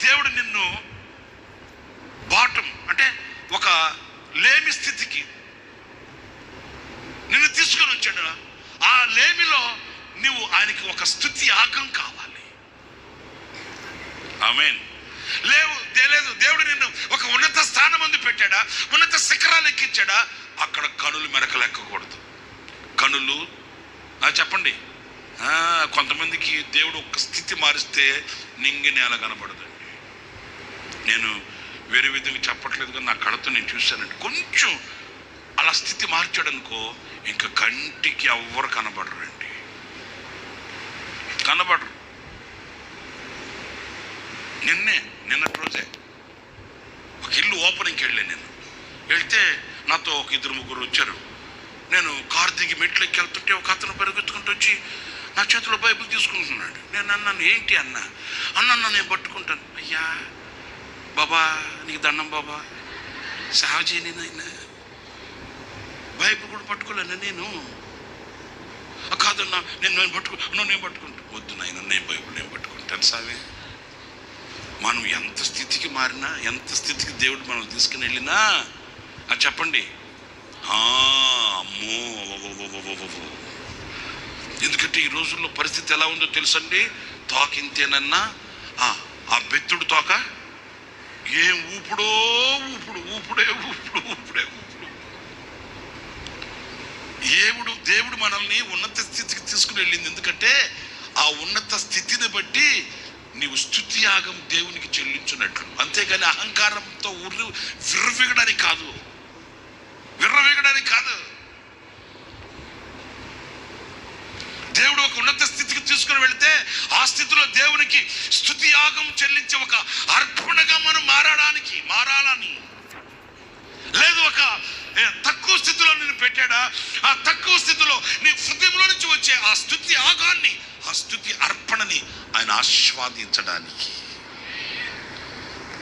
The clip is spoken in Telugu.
దేవుడు నిన్ను బాటం అంటే ఒక లేమి స్థితికి నిన్ను తీసుకొని వచ్చాడు. ఆ లేమిలో నువ్వు ఆయనకి ఒక స్తుతి యాగం కావాలి. ఆమేన్. లేదు దేవుడు నిన్ను ఒక ఉన్నత స్థానం ముందు పెట్టాడా, ఉన్నత శిఖరాలు ఎక్కించాడా, అక్కడ కనులు మెరకలెక్కకూడదు. కనులు చెప్పండి, కొంతమందికి దేవుడు ఒక స్థితి మారిస్తే నింగి నేల కనబడదండి. నేను వేరే విధంగా చెప్పట్లేదు కానీ నా కళ్ళతో నేను చూశానండి. కొంచెం అలా స్థితి మార్చాడు అనుకో, ఇంకా కంటికి ఎవ్వరు కనబడరండి, కనబడరు. నిన్నటి రోజే ఒక ఇల్లు ఓపెనింగ్కి వెళ్ళాను. నేను వెళ్తే నాతో ఒక 2-3 వచ్చారు. నేను కారు దిగి మెట్లు ఎక్కి వెళ్తుంటే ఒక అతను పరిగెత్తుకుంటూ వచ్చి నా చేతిలో బైబిల్ తీసుకుంటున్నాడు. నేను అన్నాను, ఏంటి అన్న నేను పట్టుకుంటాను. అయ్యా బాబా నీకు దండం బాబా, సేవ చేయని నాయన, బైబిల్ కూడా పట్టుకోలేను నేను. కాదన్నా నేను పట్టుకుంటా. వద్దు నాయన, నేను బైబిల్ నేను పట్టుకుంటాను. సావే, మనం ఎంత స్థితికి మారినా, ఎంత స్థితికి దేవుడు మనం తీసుకుని వెళ్ళినా చెప్పండి, అమ్మో. ఎందుకంటే ఈ రోజుల్లో పరిస్థితి ఎలా ఉందో తెలుసండి. తోకింతేనన్నా ఆ బెత్తుడు తోక ఏం ఊపుడే. దేవుడు మనల్ని ఉన్నత స్థితికి తీసుకుని వెళ్ళింది. ఎందుకంటే ఆ ఉన్నత స్థితిని బట్టి నీవు స్తుతి యాగం దేవునికి చెల్లించున్నట్లు. అంతేగాని అహంకారంతో విర్రవీగడానికి కాదు. దేవుడు ఒక ఉన్నత స్థితికి తీసుకుని వెళితే ఆ స్థితిలో దేవునికి స్తుతి యాగం చెల్లించే ఒక అర్పణగా మనం మారాలని. లేదు ఒక తక్కువ స్థితిలో నేను పెట్టాడా, ఆ తక్కువ స్థితిలో నీ హృదయంలో నుంచి వచ్చే ఆ స్తుతి యాగాన్ని, ఆ స్తుతి అర్పణని ఆయన ఆస్వాదించడానికి